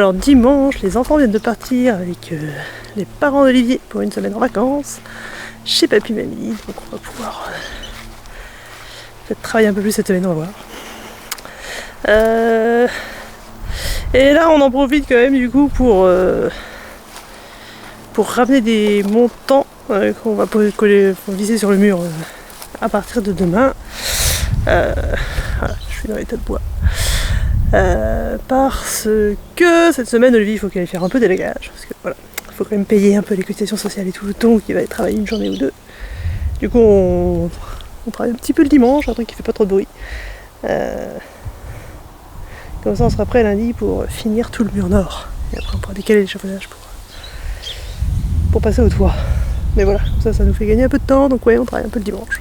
Alors dimanche, les enfants viennent de partir avec les parents d'Olivier pour une semaine en vacances chez Papy Mamie, donc on va pouvoir peut-être travailler un peu plus cette semaine, on va voir. Et là on en profite quand même du coup pour ramener des montants qu'on va visser sur le mur à partir de demain. Voilà, je suis dans l'état de bois. Parce que cette semaine Olivier il faut qu'elle aille faire un peu d'élagage, parce que voilà, il faut quand même payer un peu les cotisations sociales et tout, donc il va aller travailler une journée ou deux. Du coup on travaille un petit peu le dimanche, un truc qui fait pas trop de bruit. Comme ça on sera prêt lundi pour finir tout le mur nord. Et après on pourra décaler l'échafaudage pour passer au toit. Mais voilà, ça nous fait gagner un peu de temps, donc ouais on travaille un peu le dimanche.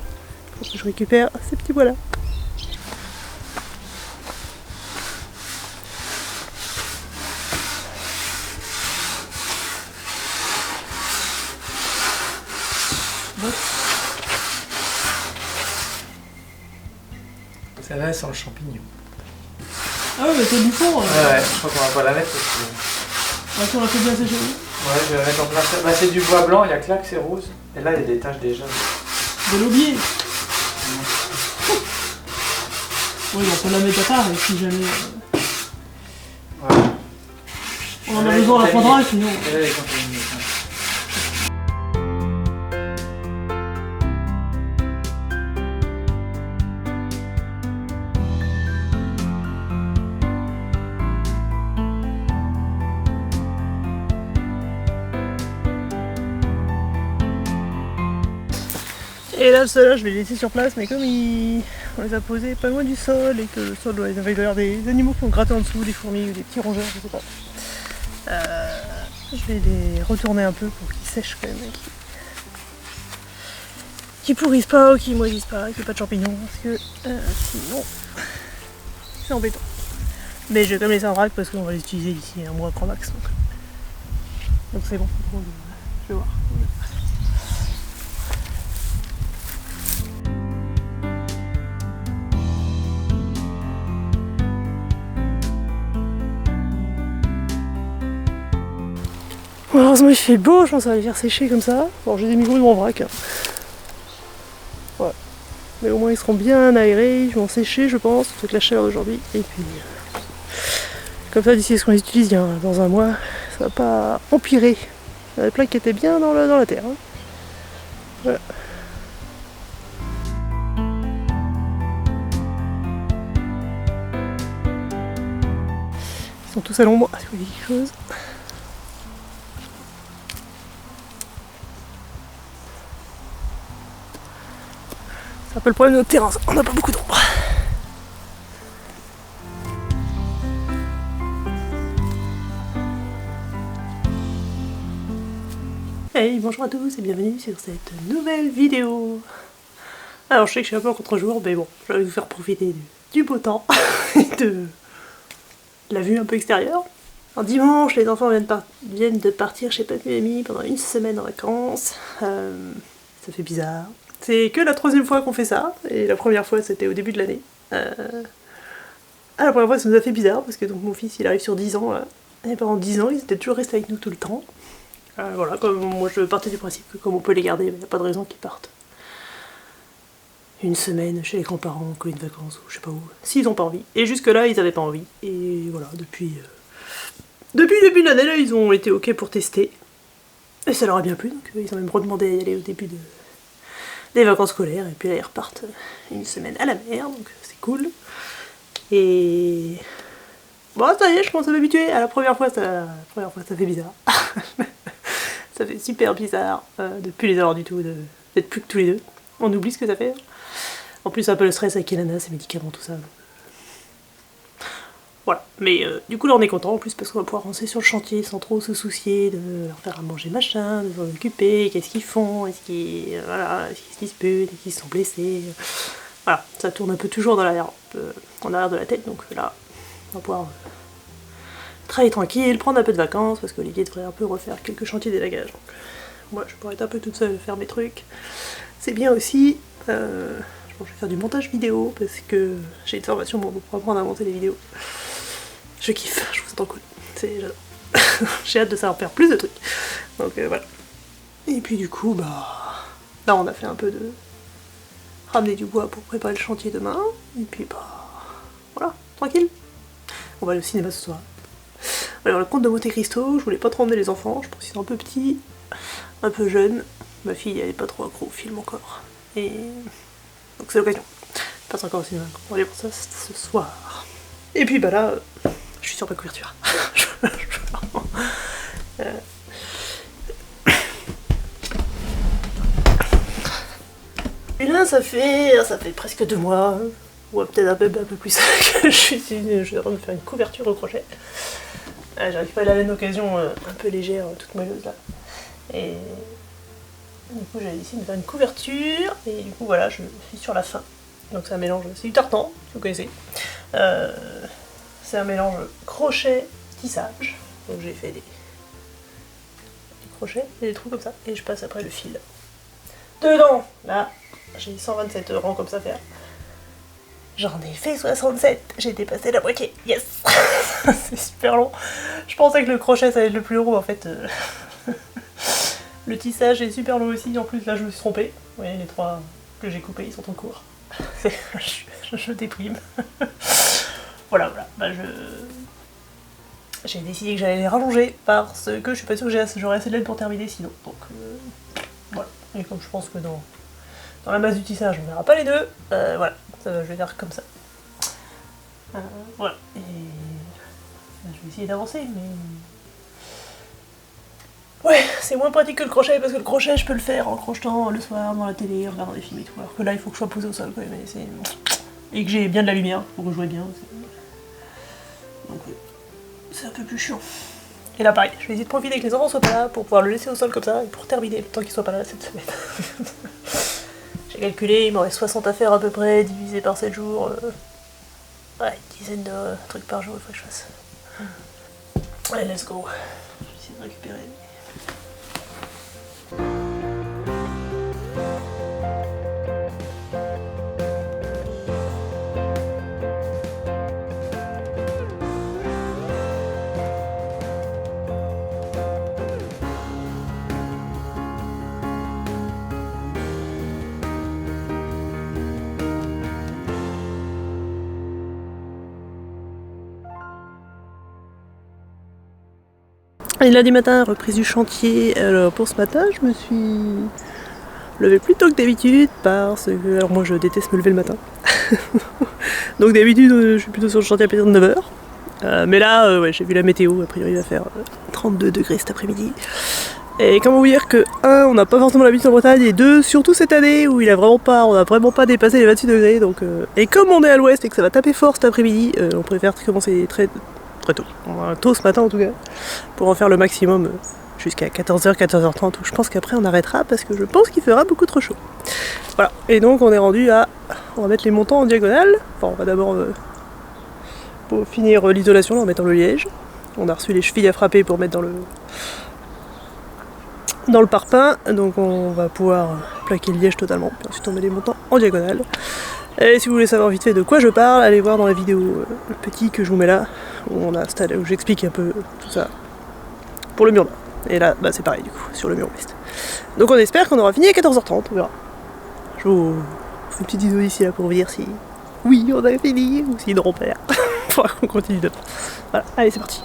Faut que je récupère ces petits bois là. Celle-là sans le champignon. Ah ouais, mais c'est du fond. Ouais, je crois qu'on va pas la mettre parce que... Attends, on l'a fait bien sécher. Ouais, je vais la mettre en place. Bah, c'est du bois blanc, il y a que là que c'est rose. Et là, il y a des taches déjà. De l'aubier. Oui, on peut la mettre à part et si jamais... Ouais. On en a besoin, on la prendra sinon... Et là, les champignons. Et là, ceux-là, je vais les laisser sur place, mais comme on les a posés pas loin du sol et que le sol doit avoir des animaux qui ont gratté en dessous, des fourmis ou des petits rongeurs, je sais pas. Je vais les retourner un peu pour qu'ils sèchent quand même, qu'ils pourrissent pas ou qu'ils moisissent pas, qu'il n'y ait pas de champignons, parce que sinon, c'est embêtant. Mais je vais quand même laisser en vrac parce qu'on va les utiliser d'ici un mois grand max. Donc c'est bon, je vais voir. Bon, heureusement il fait beau, je pense que ça va les faire sécher comme ça. Bon, j'ai des micros en vrac. Hein. Ouais. Mais au moins ils seront bien aérés, ils vont sécher je pense, avec la chaleur d'aujourd'hui. Et puis comme ça d'ici à ce qu'on les utilise dans un mois, ça va pas empirer. Il y en a plein qui étaient bien dans la terre. Hein. Voilà. Ils sont tous à l'ombre, si vous voulez quelque chose. C'est un peu le problème de notre terrain, on n'a pas beaucoup d'ombre. Hey, bonjour à tous et bienvenue sur cette nouvelle vidéo. Alors je sais que je suis un peu en contre-jour, mais bon, je vais vous faire profiter du beau temps et de la vue un peu extérieure. Alors dimanche, les enfants viennent de partir chez Papy Mamie pendant une semaine en vacances. Ça fait bizarre. C'est que la troisième fois qu'on fait ça, et la première fois c'était au début de l'année. La première fois ça nous a fait bizarre, parce que donc, mon fils il arrive sur 10 ans, et pendant 10 ans ils étaient toujours restés avec nous tout le temps. Voilà, comme moi je partais du principe que comme on peut les garder, il n'y a pas de raison qu'ils partent une semaine chez les grands-parents, quoi, une vacance, ou je sais pas où, s'ils n'ont pas envie. Et jusque là ils avaient pas envie, et voilà, depuis le début de l'année là ils ont été ok pour tester, et ça leur a bien plu, donc ils ont même redemandé à y aller au début des vacances scolaires, et puis là ils repartent une semaine à la mer, donc c'est cool. Et bon ça y est, je commence à m'habituer. À la première fois ça fait bizarre. Ça fait super bizarre de plus les avoir du tout, d'être plus que tous les deux. On oublie ce que ça fait. En plus un peu le stress avec Elana, ses médicaments, tout ça. Voilà, mais du coup là on est content en plus parce qu'on va pouvoir avancer sur le chantier sans trop se soucier de leur faire à manger machin, de s'en occuper, qu'est-ce qu'ils font, est-ce qu'ils se disputent, est-ce qu'ils se sont blessés. Voilà, ça tourne un peu toujours dans l'arrière, en arrière de la tête, donc là on va pouvoir travailler tranquille, prendre un peu de vacances parce qu'Olivier devrait un peu refaire quelques chantiers d'élagage. Donc moi je pourrais être un peu toute seule faire mes trucs. C'est bien aussi. Je pense que je vais faire du montage vidéo parce que j'ai une formation pour apprendre à monter les vidéos. Je kiffe, je trouve ça trop cool. j'adore. J'ai hâte de savoir faire plus de trucs. Donc voilà. Et puis du coup, bah... Là on a fait un peu de... ramener du bois pour préparer le chantier demain. Et puis bah... Voilà, tranquille. On va aller au cinéma ce soir. Alors le Comte de Monte Cristo, je voulais pas trop emmener les enfants, je pense qu'ils sont un peu petits, un peu jeunes. Ma fille elle est pas trop accro au film encore. Et... donc c'est l'occasion. Je passe encore au cinéma. On va aller pour ça ce soir. Et puis bah là, je suis sur ma couverture. Et là ça fait presque 2 mois, ou peut-être un peu plus, que je suis en train de faire une couverture au crochet. J'arrive pas à la laine d'occasion un peu légère, toute moelleuse là. Et du coup j'avais décidé de faire une couverture, et du coup voilà, je suis sur la fin. Donc c'est un mélange, c'est du tartan, si vous connaissez. C'est un mélange crochet-tissage. Donc j'ai fait des crochets et des trous comme ça, et je passe après le fil. Dedans, là, j'ai 127 rangs comme ça à faire. J'en ai fait 67, j'ai dépassé la moitié, yes. C'est super long. Je pensais que le crochet ça allait être le plus long, en fait. Le tissage est super long aussi, en plus là je me suis trompée. Vous voyez, les 3 que j'ai coupés, ils sont en cours. Je déprime. Voilà, bah j'ai décidé que j'allais les rallonger parce que je suis pas sûre que j'aurai assez de laine pour terminer sinon. Donc voilà. Et comme je pense que dans la masse du tissage on verra pas les deux, voilà, je vais faire comme ça. Voilà. Et je vais essayer d'avancer, mais... ouais, c'est moins pratique que le crochet, parce que le crochet je peux le faire en crochetant le soir, dans la télé, en regardant des films et tout. Alors que là il faut que je sois posé au sol quand même, et que j'ai bien de la lumière pour jouer bien. Donc c'est un peu plus chiant. Et là pareil, je vais essayer de profiter que les enfants soient pas là pour pouvoir le laisser au sol comme ça, et pour terminer le temps qu'ils soient pas là cette semaine. J'ai calculé, il m'en reste 60 à faire à peu près, divisé par 7 jours. Ouais, une dizaine de trucs par jour il faut que je fasse. Allez, let's go. Je vais essayer de récupérer. Et lundi matin, reprise du chantier. Alors pour ce matin, je me suis levée plus tôt que d'habitude parce que... alors moi je déteste me lever le matin. Donc d'habitude je suis plutôt sur le chantier à partir de 9h. Mais là, ouais, j'ai vu la météo, a priori il va faire 32 degrés cet après-midi. Et comment vous dire que 1, on n'a pas forcément l'habitude en Bretagne, et 2, surtout cette année où on a vraiment pas dépassé les 28 degrés. Donc, et comme on est à l'ouest et que ça va taper fort cet après-midi, on préfère commencer très tôt. Tôt ce matin en tout cas, pour en faire le maximum jusqu'à 14h, 14h30, où je pense qu'après on arrêtera parce que je pense qu'il fera beaucoup trop chaud. Voilà, et donc on est rendu à... on va mettre les montants en diagonale. Enfin, on va d'abord pour finir l'isolation en mettant le liège. On a reçu les chevilles à frapper pour mettre dans le parpaing, donc on va pouvoir plaquer le liège totalement, puis ensuite on met les montants en diagonale. Et si vous voulez savoir vite fait de quoi je parle, allez voir dans la vidéo le petit que je vous mets là, où j'explique un peu tout ça pour le mur nord. Et là, bah, c'est pareil du coup, sur le mur ouest. Donc on espère qu'on aura fini à 14h30, on verra. Je vous fais une petite vidéo ici là pour vous dire si oui on a fini ou si non on perd. Faudra qu'on continue demain. Voilà, allez c'est parti.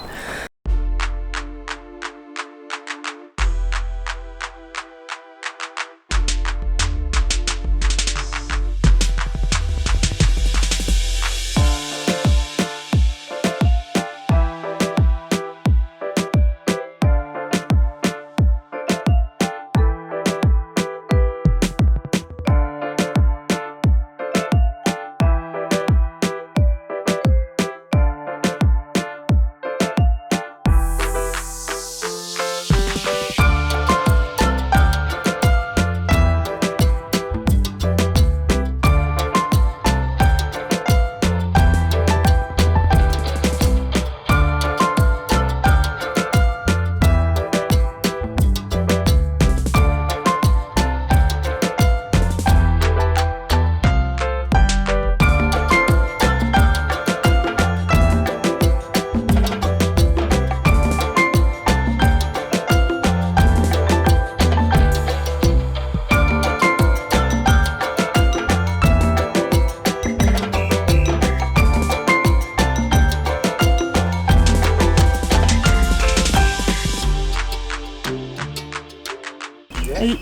Allez.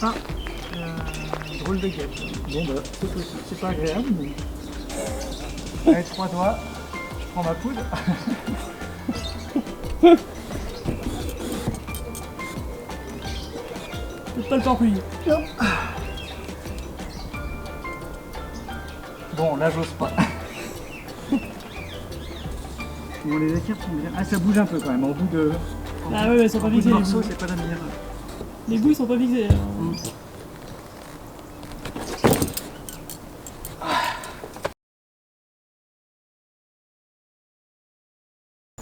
Ah, drôle de guêpe. Bon bah, c'est pas agréable, mais... Avec 3 doigts, je prends ma poudre. C'est pas le parapluie. Bon, là j'ose pas. Bon, les équipes sont bien. Ah, ça bouge un peu quand même. En bout de. Ah ouais, ils sont pas bout de fixés. Les morceaux, bouts. c'est pas la meilleure. Les bouts ils sont pas fixés.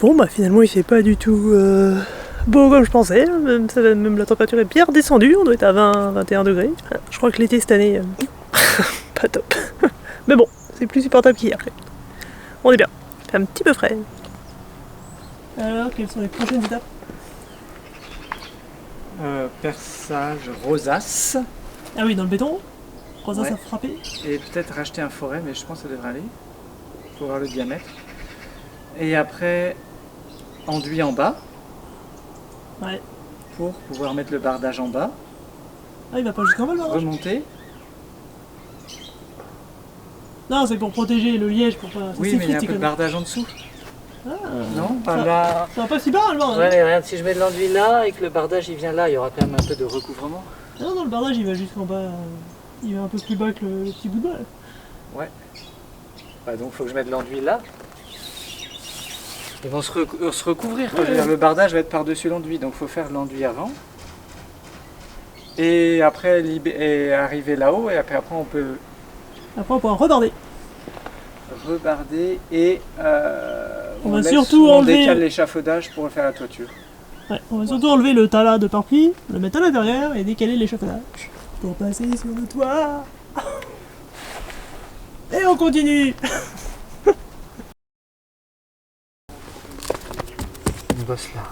Bon bah finalement il fait pas du tout beau comme je pensais, même la température est bien redescendue, on doit être à 20-21 degrés. Je crois que l'été cette année, pas top. Mais bon, c'est plus supportable qu'hier. On est bien, c'est un petit peu frais. Alors, quelles sont les prochaines étapes? Perçage rosace. Ah oui, dans le béton, rosace Ouais. à frapper. Et peut-être racheter un forêt, mais je pense que ça devrait aller. Faut voir le diamètre. Et après, enduit en bas. Ouais. Pour pouvoir mettre le bardage en bas. Ah, il va pas jusqu'en bas le bardage? Remonter. Non, c'est pour protéger le liège, pour pas... Oui, mais il y a un peu de bardage en dessous. Ah, Non, pas là. ça va pas si bas le bordage. Ouais, mais regarde, si je mets de l'enduit là et que le bardage il vient là, il y aura quand même un peu de recouvrement. Non, non, le bardage il va jusqu'en bas, il va un peu plus bas que le petit bout de bas. Là. Ouais. Bah donc faut que je mette de l'enduit là. Ils vont se recouvrir. Quoi. Je veux dire, le bardage va être par-dessus l'enduit, donc faut faire l'enduit avant. Et après et arriver là-haut, et après on peut Après on pourra rebarder. rebarder et On va laisse surtout ou on enlever- décale l'échafaudage pour faire la toiture. Ouais, on va surtout enlever le tas là de parapluie, le mettre à l'intérieur et décaler l'échafaudage. Pour passer sur le toit. Et on continue. Une bosse là.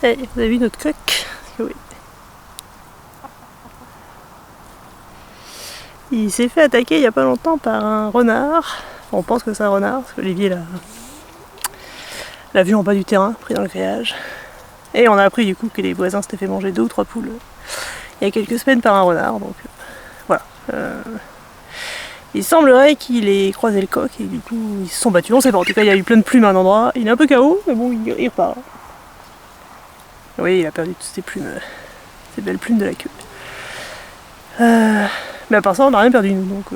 Hey, vous avez vu notre coq? Oui. Il s'est fait attaquer il y a pas longtemps par un renard. On pense que c'est un renard, parce que Olivier l'a vu en bas du terrain, pris dans le grillage. Et on a appris du coup que les voisins s'étaient fait manger 2 ou 3 poules il y a quelques semaines par un renard. Donc voilà. Il semblerait qu'il ait croisé le coq et du coup ils se sont battus. On sait pas, en tout cas il y a eu plein de plumes à un endroit. Il est un peu KO, mais bon il repart. Oui, il a perdu toutes ses plumes, ses belles plumes de la queue. Mais à part ça, on n'a rien perdu nous, donc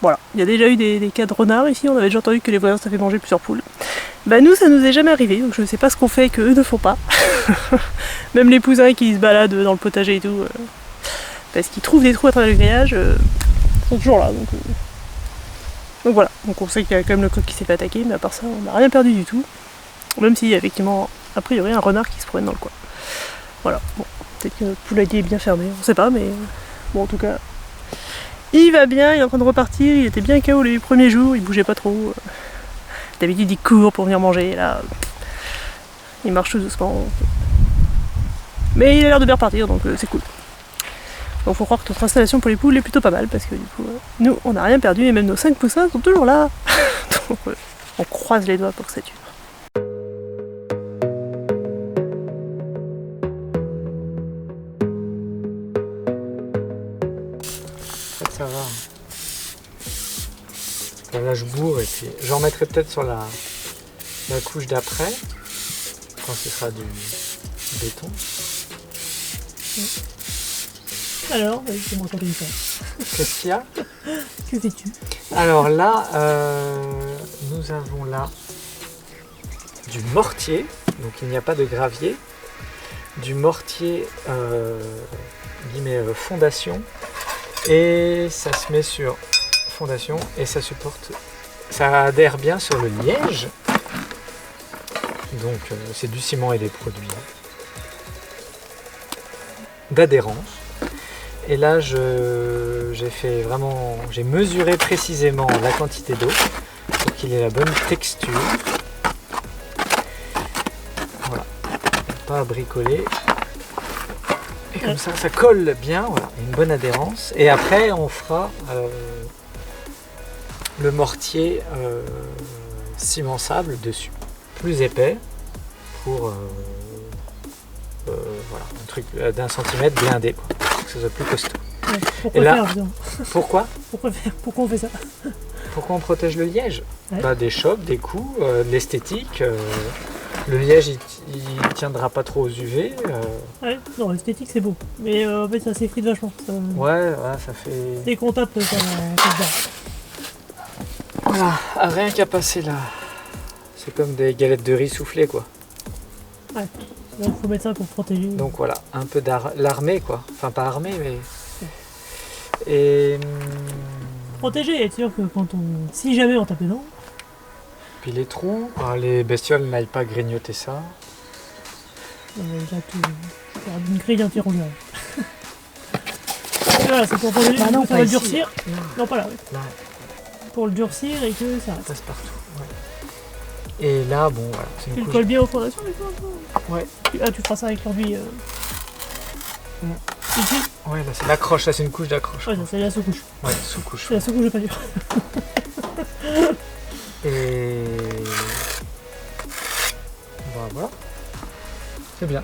voilà. Il y a déjà eu des cas de renards ici, on avait déjà entendu que les voisins s'avaient fait manger plusieurs poules. Bah nous, ça nous est jamais arrivé, donc je ne sais pas ce qu'on fait qu'eux ne font pas. Même les pousins qui se baladent dans le potager et tout, parce qu'ils trouvent des trous à travers le grillage, sont toujours là. Donc voilà, donc on sait qu'il y a quand même le coq qui s'est fait attaquer, mais à part ça, on n'a rien perdu du tout. Même s'il y a effectivement, a priori, un renard qui se promène dans le coin. Voilà, bon, peut-être que notre poulailler est bien fermé, on sait pas, mais bon, en tout cas, il va bien, il est en train de repartir, il était bien KO les premiers jours, il bougeait pas trop. D'habitude, il court pour venir manger, là, il marche tout doucement. Mais il a l'air de bien repartir, donc c'est cool. Donc faut croire que notre installation pour les poules est plutôt pas mal, parce que du coup, nous, on n'a rien perdu, et même nos 5 poussins sont toujours là. Donc on croise les doigts pour que ça dure. Ça va. Là je bourre et puis j'en mettrai peut-être sur la couche d'après quand ce sera du béton. Alors, je vais me raconter une fois. Qu'est-ce qu'il y a? Que fais-tu? Alors là, nous avons là du mortier, donc il n'y a pas de gravier, du mortier fondation, et ça se met sur fondation et ça adhère bien sur le liège, donc c'est du ciment et des produits d'adhérence. Et là j'ai mesuré précisément la quantité d'eau pour qu'il ait la bonne texture. Voilà, pas à bricoler. Et comme ça colle bien, voilà, une bonne adhérence. Et après on fera le mortier ciment sable dessus, plus épais, pour voilà, un truc d'1 centimètre blindé, quoi, pour que ça soit plus costaud. Ouais, pourquoi Pourquoi on fait ça? Pourquoi on protège le liège? Ouais. Des chocs, des coups, de l'esthétique. Le liège il tiendra pas trop aux UV. Ouais, non, l'esthétique c'est beau, mais en fait ça s'effrite vachement. Ça... Ouais, ça fait. Dès qu'on tape, ça se Voilà, rien qu'à passer là. C'est comme des galettes de riz soufflées, quoi. Ouais, donc faut mettre ça pour protéger. Donc voilà, un peu l'armée, quoi. Enfin pas armée, mais. Et. Protéger, être sûr que si jamais on tape dedans. Puis les trous, les bestioles n'aillent pas grignoter ça. Là, une grille anti-rongeur. Voilà, c'est pour protéger, ça va le durcir. Non, pas là, oui. Là. Pour le durcir et que ça reste. Ça passe partout, ouais. Et là, bon, voilà. Tu le colles bien aux fondations, les fois. Ouais. Tu feras ça avec l'enduit. Ici. Ouais, là c'est l'accroche, là c'est une couche d'accroche. Ouais, c'est la sous-couche. Ouais, sous-couche. C'est la sous-couche de peinture. Et. Voilà. C'est bien.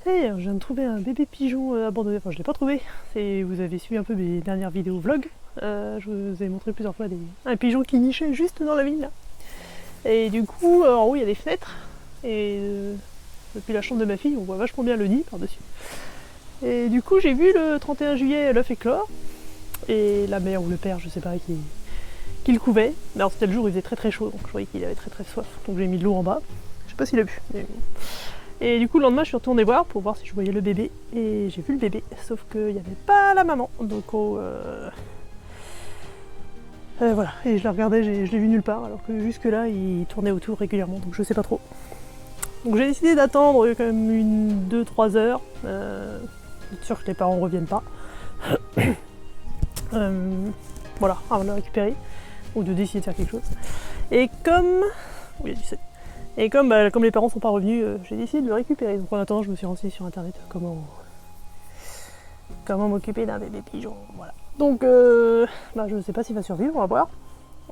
Hey, je viens de trouver un bébé pigeon abandonné. Enfin, je l'ai pas trouvé. Vous avez suivi un peu mes dernières vidéos vlog. Je vous ai montré plusieurs fois un pigeon qui nichait juste dans la ville là. Et du coup, en haut il y a des fenêtres. Et depuis la chambre de ma fille, on voit vachement bien le nid par-dessus. Et du coup, j'ai vu le 31 juillet l'œuf éclore. Et la mère ou le père, je sais pas, qui le couvait. Mais alors c'était le jour où il faisait très très chaud, donc je voyais qu'il avait très très soif. Donc j'ai mis de l'eau en bas. Je sais pas s'il a bu. Mais... Et du coup, le lendemain, je suis retournée voir pour voir si je voyais le bébé. Et j'ai vu le bébé, sauf qu'il n'y avait pas la maman. Donc, voilà. Et je la regardais, je l'ai vu nulle part, alors que jusque-là, il tournait autour régulièrement, donc je sais pas trop. Donc j'ai décidé d'attendre quand même 2-3 heures. Être sûr que les parents reviennent pas. Voilà, avant de le récupérer. Ou de décider de faire quelque chose. Et comme... Oui, il y a du sel. Et comme les parents sont pas revenus, j'ai décidé de le récupérer. Donc en attendant, je me suis renseignée sur internet comment m'occuper d'un bébé pigeon. Voilà. Donc je ne sais pas s'il va survivre, on va voir.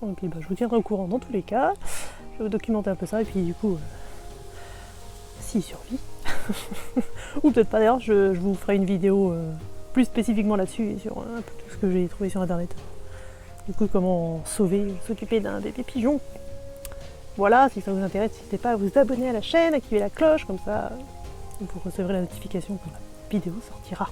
Donc je vous tiendrai au courant dans tous les cas. Je vais vous documenter un peu ça et puis du coup, s'il survit, ou peut-être pas d'ailleurs, je vous ferai une vidéo plus spécifiquement là-dessus et sur un peu tout ce que j'ai trouvé sur internet. Du coup, comment s'occuper d'un bébé pigeon. Voilà, si ça vous intéresse, n'hésitez pas à vous abonner à la chaîne, activer la cloche, comme ça vous recevrez la notification quand la vidéo sortira.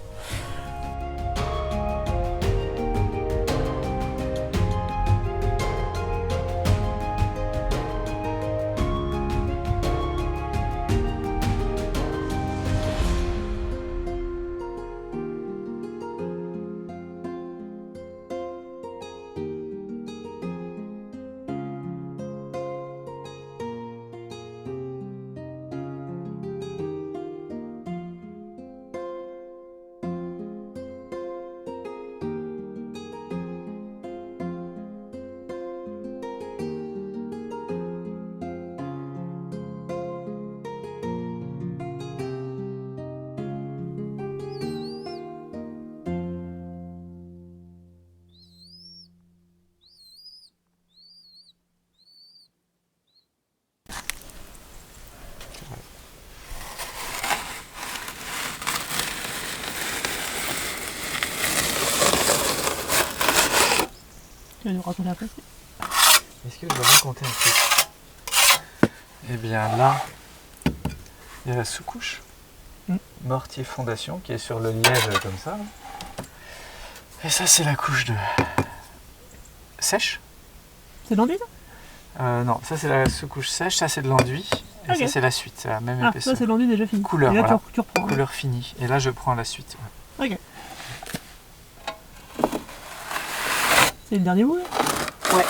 Tu vas nous raconter après. Est-ce que je dois raconter un truc? Eh bien là, il y a la sous-couche. Mortier fondation qui est sur le liège comme ça. Et ça c'est la couche de sèche. C'est l'enduit ça? Non, ça c'est la sous-couche sèche, ça c'est de l'enduit. Et Ok. ça c'est la suite, c'est la même Ah, épaisseur. ça c'est l'enduit déjà fini. Couleur, Et là voilà. tu reprends. Couleur finie. Et là je prends la suite. Ok. C'est le dernier mot là? Ouais.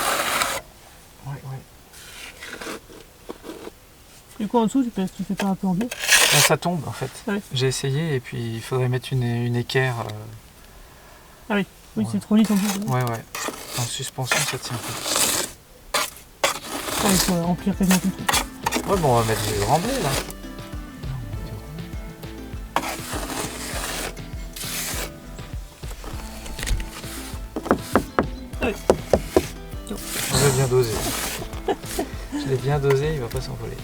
Du coup en dessous tu fais pas un peu en biais? Là, ça tombe en fait. Ah oui. J'ai essayé et puis il faudrait mettre une équerre. Ah oui, oui Ouais. c'est trop lisse en plus. Ouais. En suspension ça tient pas. Ah, il faut remplir quasiment tout. Ouais bon on va mettre du remblai là. Ah oui. Je l'ai bien dosé. Je l'ai bien dosé, il va pas s'envoler.